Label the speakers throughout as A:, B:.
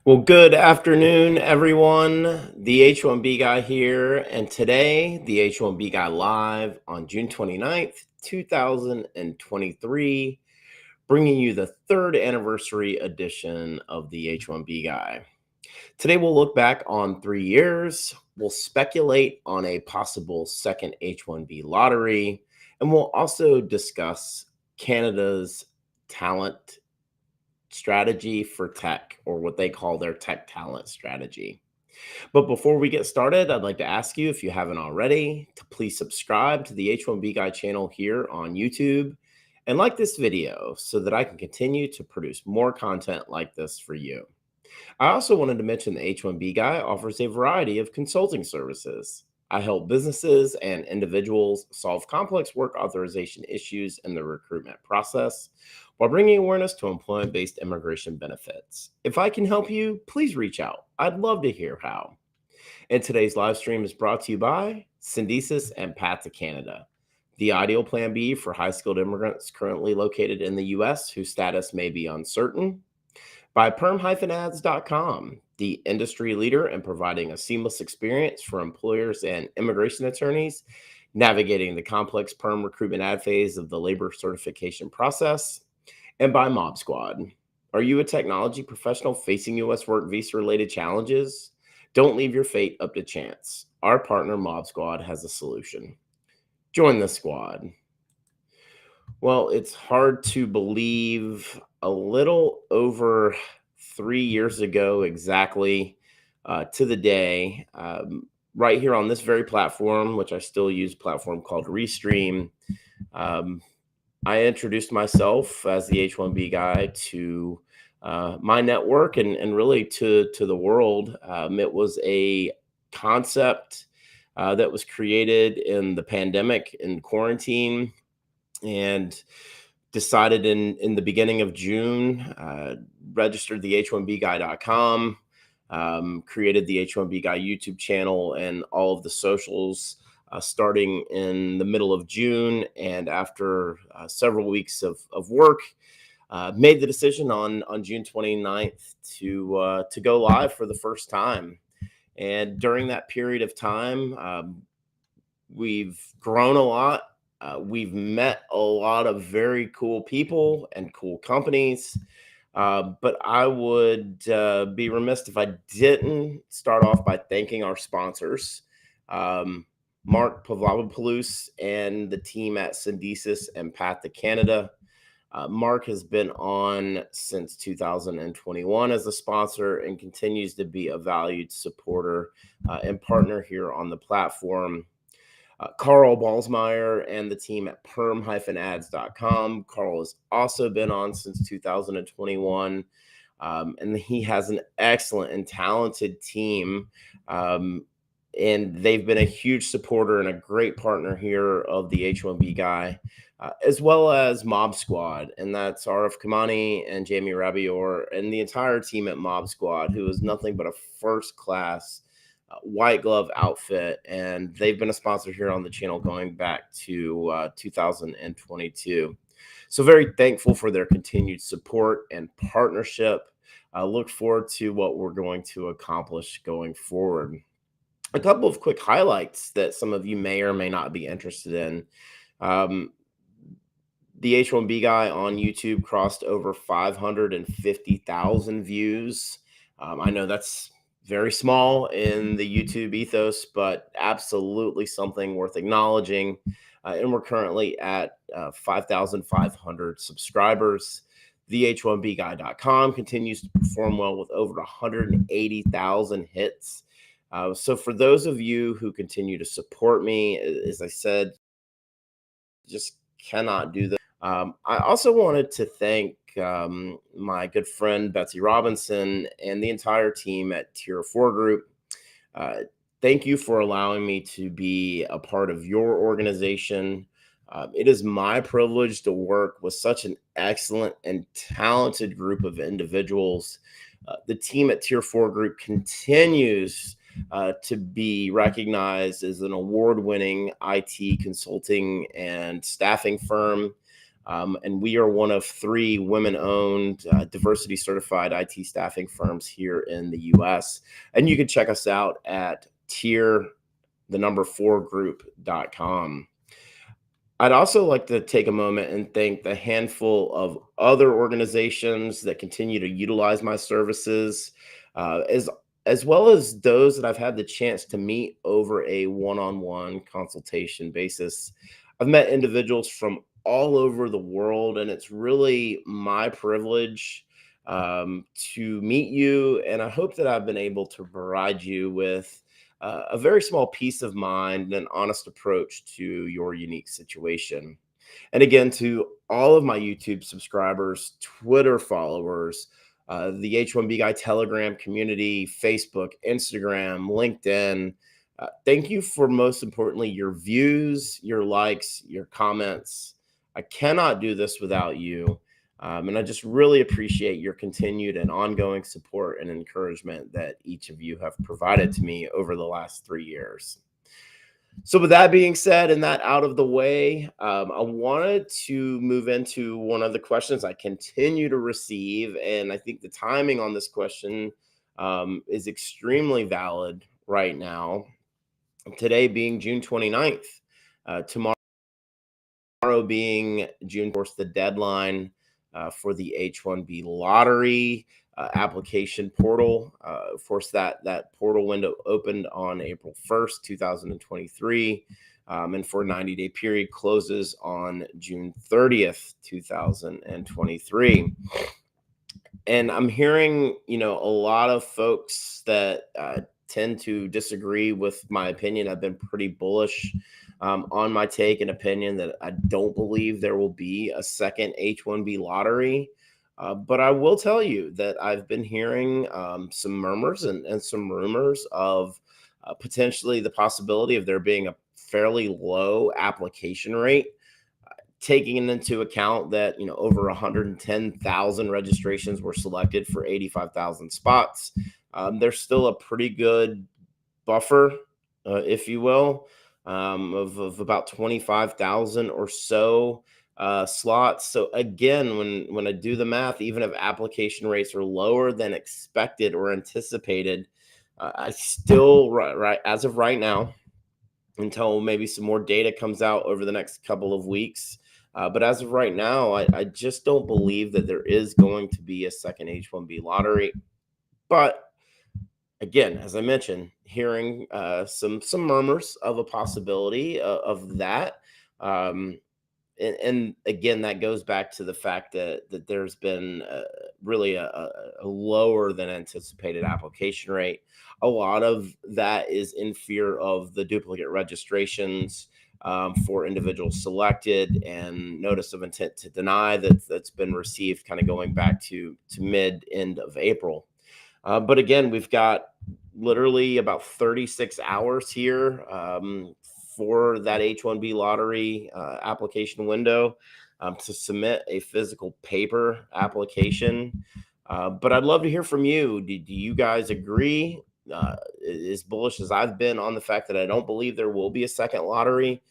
A: Well, good afternoon, everyone. The H1B Guy here, and today, the H1B Guy live on June 29th, 2023, bringing you the third anniversary edition of the H1B Guy. Today, we'll look back on 3 years, we'll speculate on a possible second H1B lottery, and we'll also discuss Canada's talent strategy for tech, or what they call their tech talent strategy. But before we get started, I'd like to ask you, if you haven't already, to please subscribe to the H1B Guy channel here on YouTube and like this video so that I can continue to produce more content like this for you. I also wanted to mention the H1B Guy offers a variety of consulting services. I help businesses and individuals solve complex work authorization issues in the recruitment process while bringing awareness to employment-based immigration benefits. If I can help you, please reach out. I'd love to hear how. And today's live stream is brought to you by Syndesis and Path to Canada, the ideal plan B for high-skilled immigrants currently located in the U.S. whose status may be uncertain, by PERM-Ads.com, the industry leader in providing a seamless experience for employers and immigration attorneys navigating the complex PERM recruitment ad phase of the labor certification process, and by Mob Squad. Are you a technology professional facing U.S. work visa-related challenges? Don't leave your fate up to chance. Our partner, Mob Squad, has a solution. Join the squad. Well, it's hard to believe a little over 3 years ago, exactly to the day, right here on this very platform, which I still use, a platform called Restream. I introduced myself as the H1B guy to my network and really to the world. It was a concept that was created in the pandemic in quarantine, and decided in the beginning of June, registered the H1BGuy.com, created the H1B Guy YouTube channel and all of the socials starting in the middle of June. And after several weeks of work, made the decision on June 29th to go live for the first time. And during that period of time, we've grown a lot. We've met a lot of very cool people and cool companies. But I would be remiss if I didn't start off by thanking our sponsors, Mark Pavlopoulos and the team at Syndesis and Path to Canada. Mark has been on since 2021 as a sponsor and continues to be a valued supporter and partner here on the platform. Carl Balsmeyer and the team at PERM-Ads.com. Carl has also been on since 2021, and he has an excellent and talented team. And they've been a huge supporter and a great partner here of the H1B Guy, as well as Mob Squad. And that's Arif Kamani and Jamie Rabior and the entire team at Mob Squad, who is nothing but a first-class white glove outfit, and they've been a sponsor here on the channel going back to 2022. So very thankful for their continued support and partnership. I look forward to what we're going to accomplish going forward. A couple of quick highlights that some of you may or may not be interested in. The H1B Guy on YouTube crossed over 550,000 views. I know that's very small in the YouTube ethos, but absolutely something worth acknowledging. And we're currently at 5,500 subscribers. The H1BGuy.com continues to perform well with over 180,000 hits. So for those of you who continue to support me, as I said, just cannot do this. I also wanted to thank my good friend Betsy Robinson and the entire team at Tier 4 Group. Thank you for allowing me to be a part of your organization. It is my privilege to work with such an excellent and talented group of individuals. The team at Tier 4 Group continues to be recognized as an award-winning IT consulting and staffing firm. And we are one of 3 women-owned, diversity certified IT staffing firms here in the US. And you can check us out at tier4group.com. I'd also like to take a moment and thank the handful of other organizations that continue to utilize my services, uh, as as well as those that I've had the chance to meet over a one-on-one consultation basis. I've met individuals from all over the world, and it's really my privilege to meet you. And I hope that I've been able to provide you with a very small peace of mind and an honest approach to your unique situation. And again, to all of my YouTube subscribers, Twitter followers, the H1B Guy Telegram community, Facebook, Instagram, LinkedIn, thank you for, most importantly, your views, your likes, your comments. I cannot do this without you. And I just really appreciate your continued and ongoing support and encouragement that each of you have provided to me over the last 3 years. So, with that being said and that out of the way, I wanted to move into one of the questions I continue to receive. And I think the timing on this question is extremely valid right now. Today being June 29th, tomorrow being June 4th, the deadline for the H1B lottery application portal. Of course, that portal window opened on April 1st, 2023, and for a 90-day period closes on June 30th, 2023. And I'm hearing, a lot of folks that tend to disagree with my opinion. I've been pretty bullish on my take and opinion that I don't believe there will be a second H1B lottery. But I will tell you that I've been hearing some murmurs and some rumors of potentially the possibility of there being a fairly low application rate, taking into account that over 110,000 registrations were selected for 85,000 spots. There's still a pretty good buffer, if you will, of about 25,000 or so slots. So again, when I do the math, even if application rates are lower than expected or anticipated, I still right as of right now, until maybe some more data comes out over the next couple of weeks. But as of right now, I just don't believe that there is going to be a second H1B lottery. But again, as I mentioned, hearing some murmurs of a possibility of that. And again, that goes back to the fact that there's been really a lower than anticipated application rate. A lot of that is in fear of the duplicate registrations for individuals selected and notice of intent to deny that's been received, kind of going back to end of April. But again, we've got literally about 36 hours here for that H1B lottery application window to submit a physical paper application. But I'd love to hear from you. Do you guys agree? As bullish as I've been on the fact that I don't believe there will be a second lottery,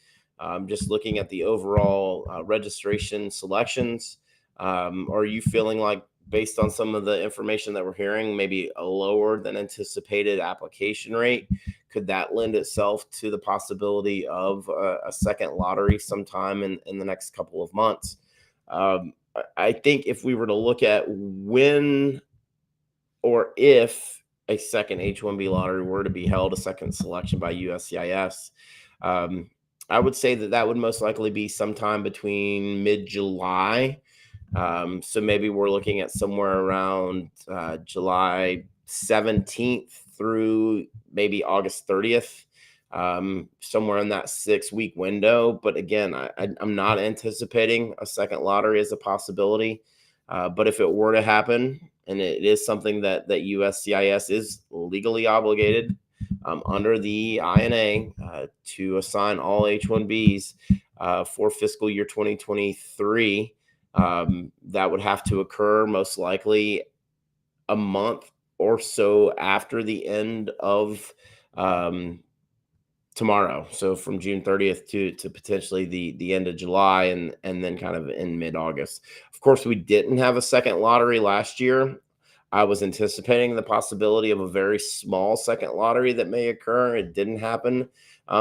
A: just looking at the overall registration selections, are you feeling like, based on some of the information that we're hearing, maybe a lower than anticipated application rate, could that lend itself to the possibility of a second lottery sometime in the next couple of months? I think if we were to look at when or if a second H1B lottery were to be held, a second selection by USCIS, I would say that would most likely be sometime between mid-July. So maybe we're looking at somewhere around July 17th through maybe August 30th, somewhere in that 6-week window. But again, I'm not anticipating a second lottery as a possibility. But if it were to happen, and it is something that USCIS is legally obligated under the INA to assign all H1Bs for fiscal year 2023, that would have to occur most likely a month or so after the end of tomorrow. So from June 30th to potentially the end of July, and then kind of in mid-August. Of course, we didn't have a second lottery last year. I was anticipating the possibility of a very small second lottery that may occur. It didn't happen.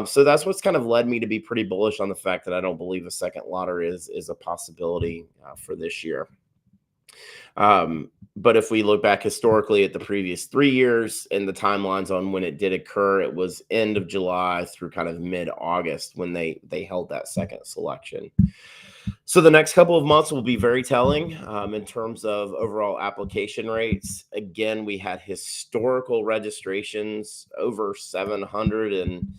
A: So that's what's kind of led me to be pretty bullish on the fact that I don't believe a second lottery is a possibility for this year. But if we look back historically at the previous 3 years and the timelines on when it did occur, it was end of July through kind of mid-August when they held that second selection. So the next couple of months will be very telling in terms of overall application rates. Again, we had historical registrations over 700 and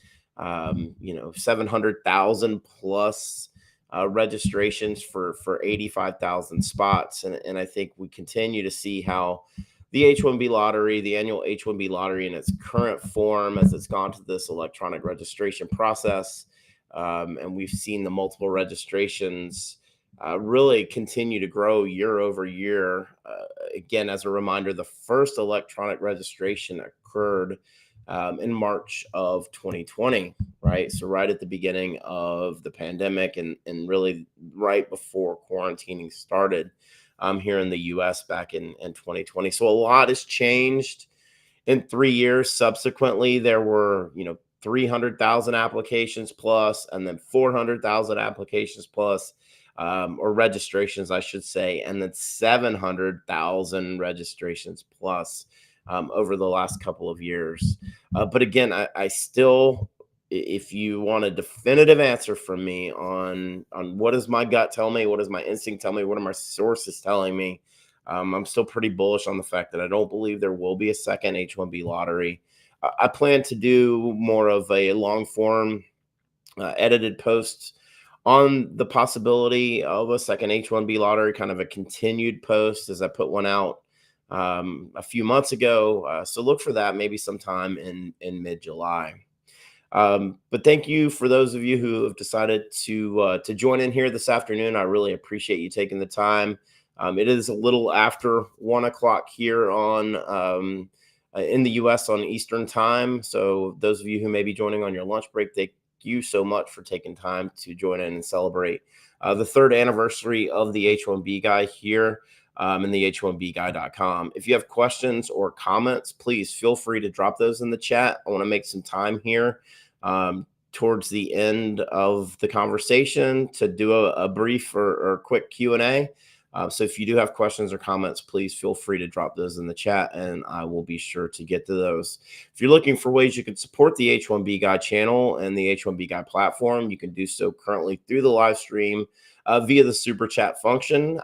A: 700,000 plus registrations for 85,000 spots, and I think we continue to see how the H1B lottery, the annual H1B lottery in its current form, as it's gone to this electronic registration process, and we've seen the multiple registrations really continue to grow year over year. Again, as a reminder, the first electronic registration occurred in March of 2020, right? So right at the beginning of the pandemic, and really right before quarantining started here in the US back in 2020. So a lot has changed in 3 years. Subsequently, there were, 300,000 applications plus, and then 400,000 applications plus, or registrations, I should say, and then 700,000 registrations plus over the last couple of years. But again, I still, if you want a definitive answer from me on what does my gut tell me, what does my instinct tell me, what are my sources telling me, I'm still pretty bullish on the fact that I don't believe there will be a second H1B lottery. I plan to do more of a long form edited post on the possibility of a second H1B lottery, kind of a continued post, as I put one out a few months ago. So look for that maybe sometime in mid-July. But thank you for those of you who have decided to join in here this afternoon. I really appreciate you taking the time. It is a little after 1 o'clock here on in the US on Eastern time. So those of you who may be joining on your lunch break, thank you so much for taking time to join in and celebrate the third anniversary of the H1B Guy here in the H1BGuy.com. If you have questions or comments, please feel free to drop those in the chat. I want to make some time here towards the end of the conversation to do a brief or quick Q&A. So if you do have questions or comments, please feel free to drop those in the chat, and I will be sure to get to those. If you're looking for ways you can support the H1B Guy channel and the H1B Guy platform, you can do so currently through the live stream via the super chat function.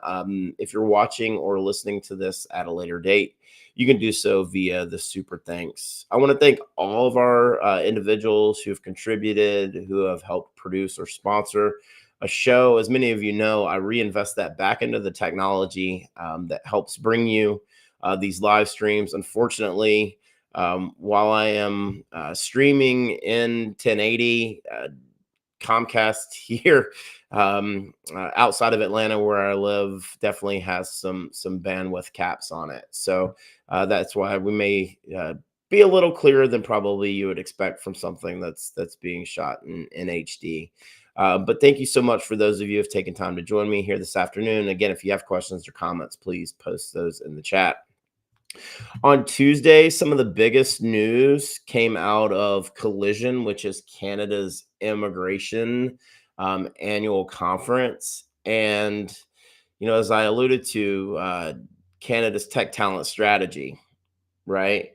A: If you're watching or listening to this at a later date, you can do so via the super thanks. I want to thank all of our individuals who have contributed, who have helped produce or sponsor a show. As many of you know, I reinvest that back into the technology that helps bring you these live streams. Unfortunately, while I am streaming in 1080, Comcast here outside of Atlanta, where I live, definitely has some bandwidth caps on it. So that's why we may be a little clearer than probably you would expect from something that's being shot in HD. But thank you so much for those of you who have taken time to join me here this afternoon. Again, if you have questions or comments, please post those in the chat. On Tuesday, some of the biggest news came out of Collision, which is Canada's immigration annual conference. And, as I alluded to, Canada's tech talent strategy, right?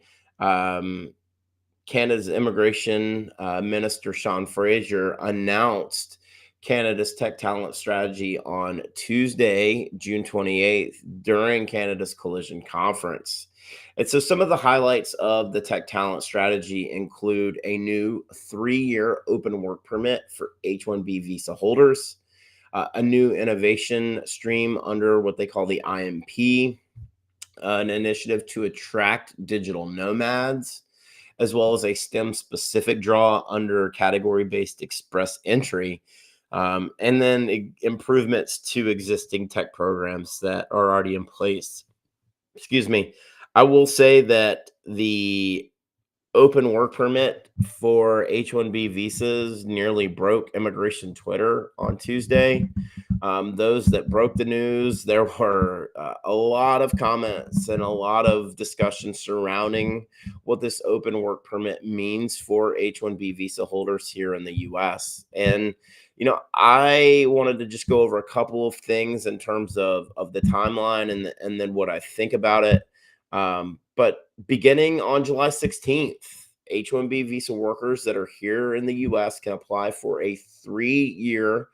A: Canada's immigration minister, Sean Fraser, announced Canada's tech talent strategy on Tuesday, June 28th, during Canada's Collision conference. And so some of the highlights of the tech talent strategy include a new 3-year open work permit for H1B visa holders, a new innovation stream under what they call the IMP, an initiative to attract digital nomads, as well as a STEM-specific draw under category-based express entry, and then improvements to existing tech programs that are already in place. Excuse me. I will say that the open work permit for H-1B visas nearly broke immigration Twitter on Tuesday. Those that broke the news, there were a lot of comments and a lot of discussion surrounding what this open work permit means for H-1B visa holders here in the US. And I wanted to just go over a couple of things in terms of the timeline and then what I think about it. But beginning on July 16th, H-1B visa workers that are here in the US can apply for a 3-year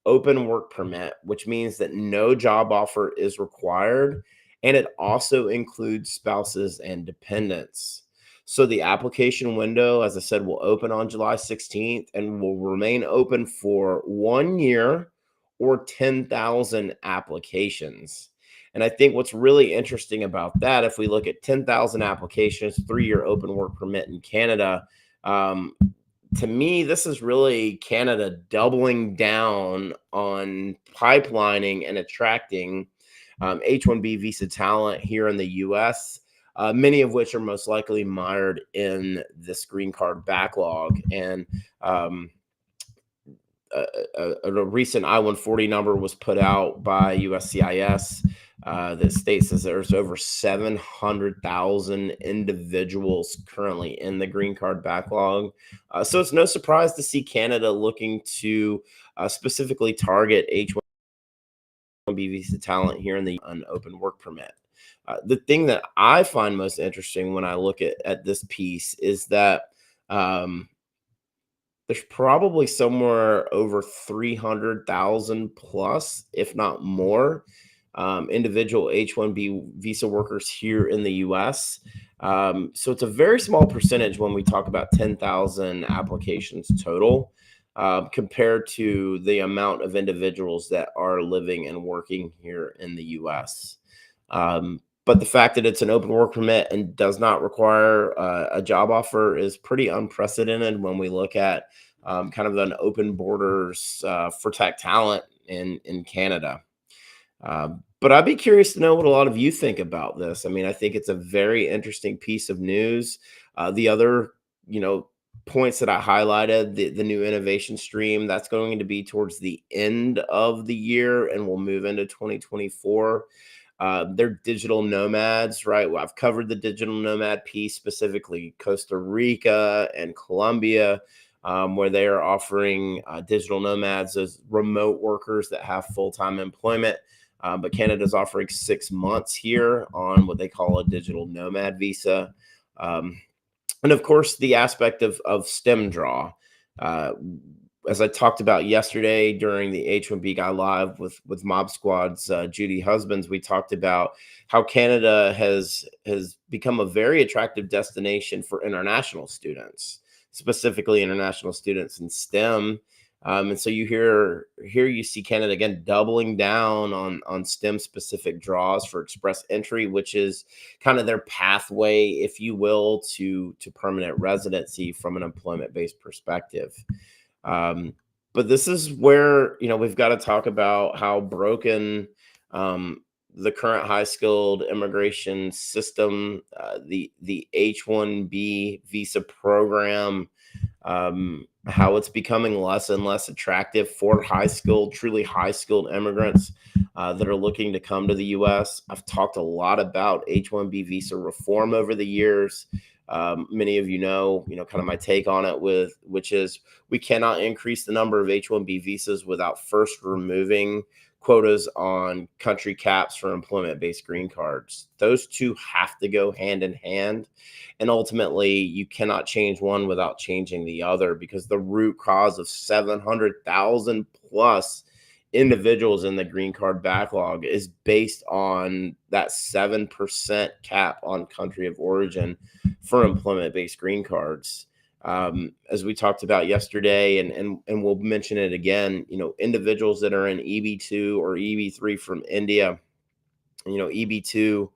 A: open work permit, which means that no job offer is required. And it also includes spouses and dependents. So the application window, as I said, will open on July 16th and will remain open for 1 year or 10,000 applications. And I think what's really interesting about that, if we look at 10,000 applications, 3-year open work permit in Canada, um, to me, this is really Canada doubling down on pipelining and attracting H-1B visa talent here in the U.S., many of which are most likely mired in this green card backlog. And um, a recent I-140 number was put out by USCIS that states that there's over 700,000 individuals currently in the green card backlog. So it's no surprise to see Canada looking to specifically target H-1B visa talent here in the open work permit. The thing that I find most interesting when I look at this piece is that um, there's probably somewhere over 300,000 plus, if not more, individual H-1B visa workers here in the US. So it's a very small percentage when we talk about 10,000 applications total, compared to the amount of individuals that are living and working here in the US. But the fact that it's an open work permit and does not require a job offer is pretty unprecedented when we look at kind of an open borders for tech talent in Canada. But I'd be curious to know what a lot of you think about this. I mean, I think it's a very interesting piece of news. The other, you know, points that I highlighted, the new innovation stream, that's going to be towards the end of the year and we'll move into 2024. They're digital nomads, right? Well, I've covered the digital nomad piece, specifically Costa Rica and Colombia, where they are offering digital nomads as remote workers that have full-time employment. But Canada's offering 6 months here on what they call a digital nomad visa. Um, and of course, the aspect of STEM draw. Uh, as I talked about yesterday during the H1B Guy Live with Mob Squad's Judy Husbands, we talked about how Canada has become a very attractive destination for international students, specifically international students in STEM. And so you see Canada again doubling down on STEM specific draws for express entry, which is kind of their pathway, if you will, to permanent residency from an employment based perspective. Um, but this is where, we've got to talk about how broken the current high skilled immigration system, the H-1B visa program, how it's becoming less and less attractive for truly high skilled immigrants that are looking to come to the U.S. I've talked a lot about H-1B visa reform over the years. Many of kind of my take on it, which is we cannot increase the number of H-1B visas without first removing quotas on country caps for employment-based green cards. Those two have to go hand in hand. And ultimately, you cannot change one without changing the other, because the root cause of 700,000 plus individuals in the green card backlog is based on that 7% cap on country of origin for employment-based green cards. As we talked about yesterday, and we'll mention it again, individuals that are in EB2 or EB3 from India, EB2,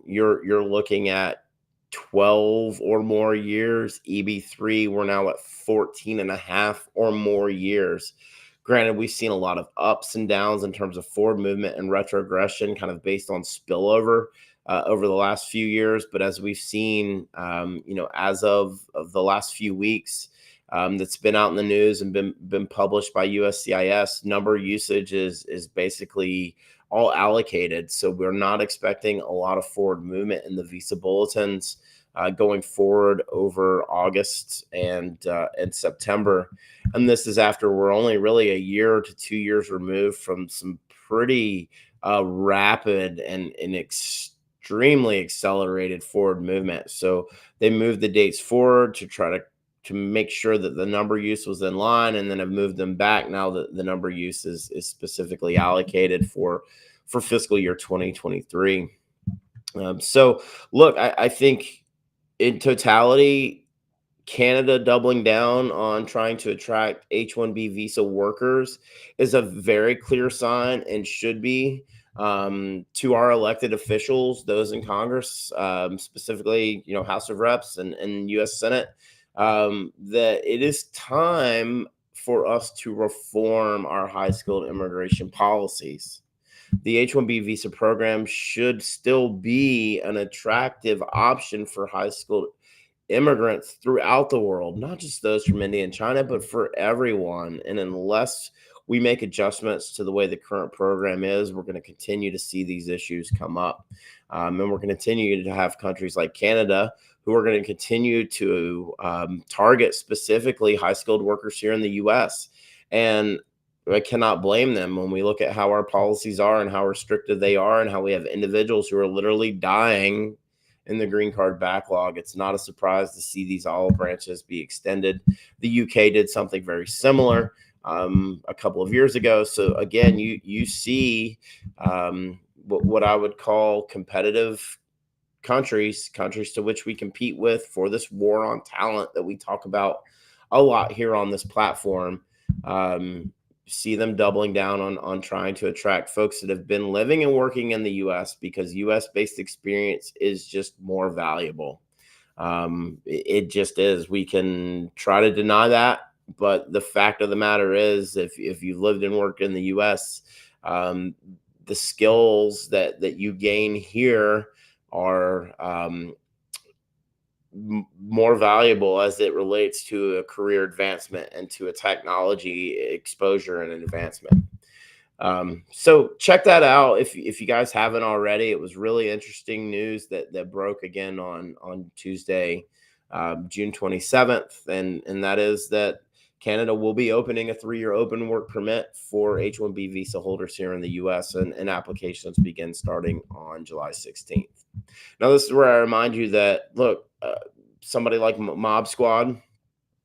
A: you're looking at 12 or more years. EB3, we're now at 14 and a half or more years. Granted, we've seen a lot of ups and downs in terms of forward movement and retrogression, kind of based on spillover. over the last few years. But as we've seen, as of the last few weeks, that's been out in the news and been published by USCIS, number usage is basically all allocated. So we're not expecting a lot of forward movement in the visa bulletins going forward over August and September. And this is after we're only really a year to 2 years removed from some pretty rapid and extremely accelerated forward movement. So they moved the dates forward to try to make sure that the number use was in line, and then have moved them back. Now that the number use is specifically allocated for fiscal year 2023. So look, I think in totality, Canada doubling down on trying to attract H-1B visa workers is a very clear sign, and should be, to our elected officials, those in Congress, specifically, House of Reps and U.S. Senate, that it is time for us to reform our high skilled immigration policies. The H-1B visa program should still be an attractive option for high skilled immigrants throughout the world, not just those from India and China, but for everyone. And unless we make adjustments to the way the current program is, we're going to continue to see these issues come up. And we're going to continue to have countries like Canada who are going to continue to target specifically high skilled workers here in the US. And I cannot blame them when we look at how our policies are and how restrictive they are, and how we have individuals who are literally dying in the green card backlog. It's not a surprise to see these olive branches be extended. The UK did something very similar a couple of years ago. So again, you see what I would call competitive countries to which we compete with for this war on talent that we talk about a lot here on this platform. See them doubling down on trying to attract folks that have been living and working in the US, because US based experience is just more valuable. It just is. We can try to deny that, but the fact of the matter is, if you've lived and worked in the US, the skills that you gain here are more valuable as it relates to a career advancement and to a technology exposure and an advancement. So check that out if you guys haven't already. It was really interesting news that broke again on Tuesday, June 27th, and that is that Canada will be opening a 3-year open work permit for H-1B visa holders here in the U.S., and applications begin starting on July 16th. Now, this is where I remind you that, look, somebody like Mob Squad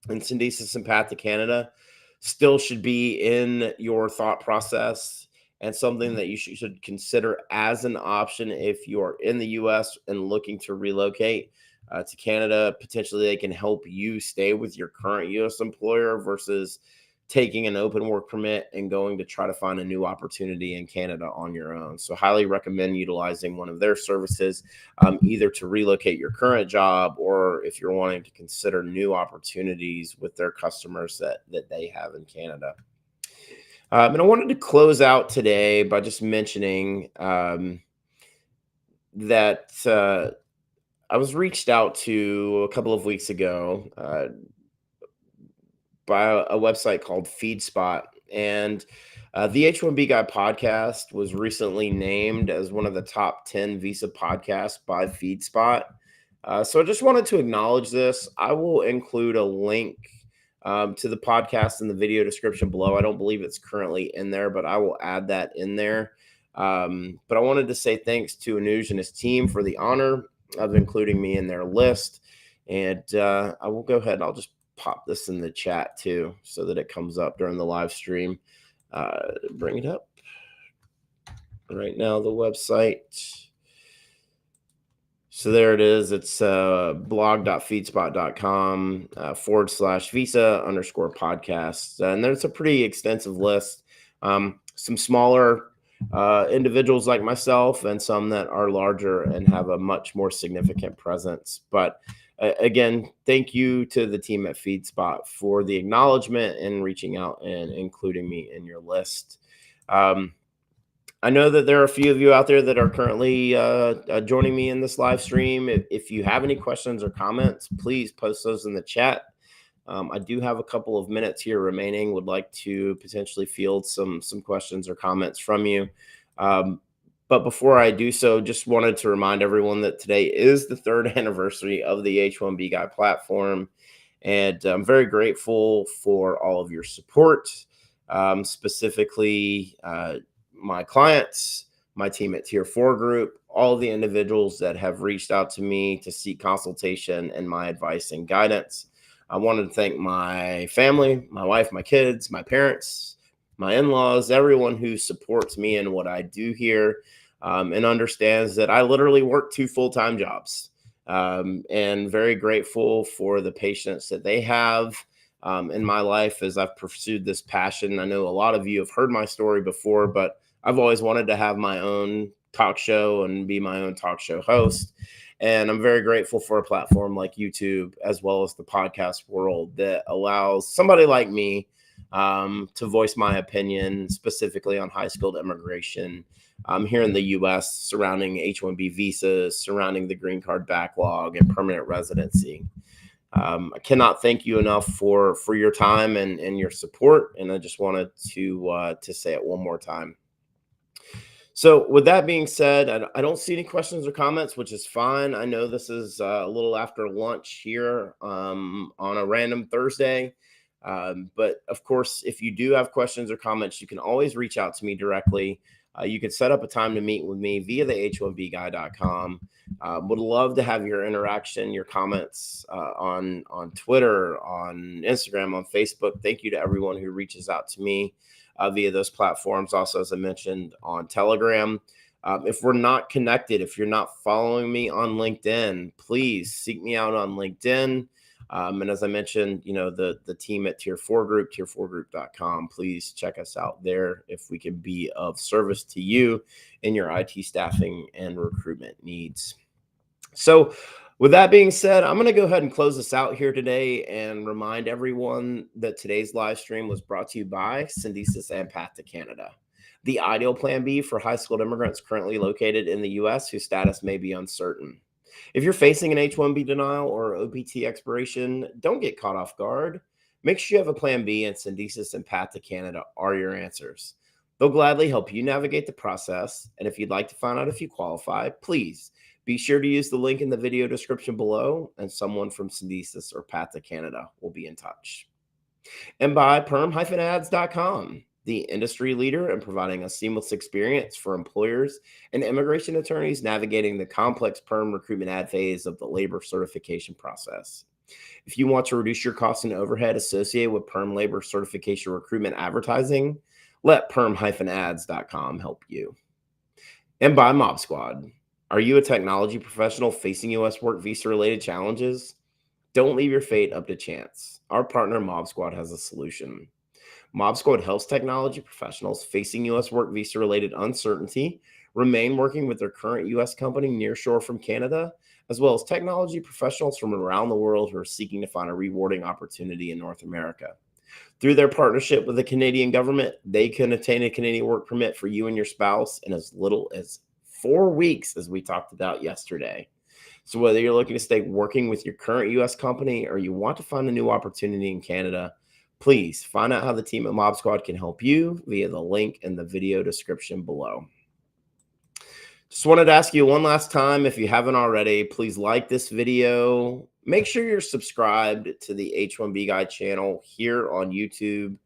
A: and Syndesis and Path to Canada still should be in your thought process, and something that you should consider as an option if you are in the U.S. and looking to relocate to Canada. Potentially, they can help you stay with your current U.S. employer versus taking an open work permit and going to try to find a new opportunity in Canada on your own. So highly recommend utilizing one of their services, either to relocate your current job, or if you're wanting to consider new opportunities with their customers that they have in Canada. And I wanted to close out today by just mentioning that I was reached out to a couple of weeks ago by a website called FeedSpot, and the H1B Guy podcast was recently named as one of the top 10 visa podcasts by FeedSpot. So I just wanted to acknowledge this. I will include a link to the podcast in the video description below. I don't believe it's currently in there, but I will add that in there. But I wanted to say thanks to Anuj and his team for the honor of including me in their list. And I will go ahead and I'll just pop this in the chat too, so that it comes up during the live stream. Bring it up right now, the website. So there it is. It's blog.feedspot.com /visa_podcast. And there's a pretty extensive list. Some smaller individuals like myself, and some that are larger and have a much more significant presence. But again, thank you to the team at FeedSpot for the acknowledgement and reaching out and including me in your list. I know that there are a few of you out there that are currently joining me in this live stream. If you have any questions or comments, please post those in the chat. I do have a couple of minutes here remaining. Would like to potentially field some questions or comments from you. But before I do so, just wanted to remind everyone that today is the third anniversary of the H1B Guy platform. And I'm very grateful for all of your support, specifically my clients, my team at Tier 4 Group, all the individuals that have reached out to me to seek consultation and my advice and guidance. I wanted to thank my family, my wife, my kids, my parents, my in-laws, everyone who supports me in what I do here, and understands that I literally work 2 full-time jobs. And very grateful for the patience that they have in my life as I've pursued this passion. I know a lot of you have heard my story before, but I've always wanted to have my own talk show and be my own talk show host. And I'm very grateful for a platform like YouTube, as well as the podcast world, that allows somebody like me to voice my opinion specifically on high skilled immigration here in the U.S., surrounding H-1B visas, surrounding the green card backlog and permanent residency. I cannot thank you enough for your time and your support. And I just wanted to say it one more time. So with that being said, I don't see any questions or comments, which is fine. I know this is a little after lunch here on a random Thursday. But of course, if you do have questions or comments, you can always reach out to me directly. You can set up a time to meet with me via the h1bguy.com. Would love to have your interaction, your comments on Twitter, on Instagram, on Facebook. Thank you to everyone who reaches out to me via those platforms. Also, as I mentioned, on Telegram. If we're not connected, if you're not following me on LinkedIn, please seek me out on LinkedIn. And as I mentioned, the team at Tier 4 Group, tier4group.com, please check us out there if we can be of service to you in your IT staffing and recruitment needs. So with that being said, I'm going to go ahead and close this out here today and remind everyone that today's live stream was brought to you by Syndesis and Path to Canada, the ideal plan B for high-skilled immigrants currently located in the U.S. whose status may be uncertain. If you're facing an H-1B denial or OPT expiration, don't get caught off guard. Make sure you have a plan B, and Syndesis and Path to Canada are your answers. They'll gladly help you navigate the process, and if you'd like to find out if you qualify, please be sure to use the link in the video description below, and someone from Syndesis or Path to Canada will be in touch. And by PERM-Ads.com, the industry leader in providing a seamless experience for employers and immigration attorneys navigating the complex PERM recruitment ad phase of the labor certification process. If you want to reduce your costs and overhead associated with PERM labor certification recruitment advertising, let PERM-Ads.com help you. And by Mob Squad. Are you a technology professional facing U.S. work visa-related challenges? Don't leave your fate up to chance. Our partner, Mob Squad, has a solution. Mob Squad helps technology professionals facing U.S. work visa-related uncertainty remain working with their current U.S. company nearshore from Canada, as well as technology professionals from around the world who are seeking to find a rewarding opportunity in North America. Through their partnership with the Canadian government, they can obtain a Canadian work permit for you and your spouse in as little as 4 weeks, as we talked about yesterday. So whether you're looking to stay working with your current U.S. company or you want to find a new opportunity in Canada, please find out how the team at Mob Squad can help you via the link in the video description below. Just wanted to ask you one last time, if you haven't already, please like this video. Make sure you're subscribed to the H1B Guy channel here on YouTube,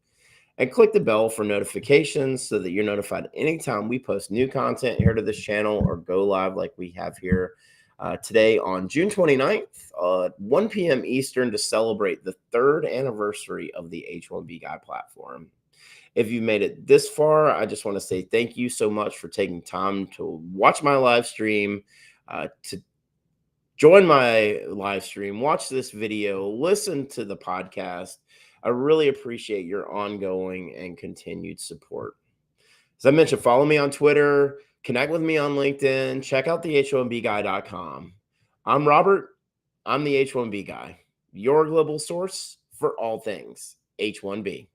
A: and click the bell for notifications so that you're notified anytime we post new content here to this channel or go live like we have here today on June 29th at 1 p.m. Eastern to celebrate the 3rd anniversary of the H1B Guy platform. If you've made it this far, I just want to say thank you so much for taking time to watch my live stream, to join my live stream, watch this video, listen to the podcast. I really appreciate your ongoing and continued support. As I mentioned, follow me on Twitter, connect with me on LinkedIn, check out the h1bguy.com. I'm Robert. I'm the H1B Guy, your global source for all things H1B.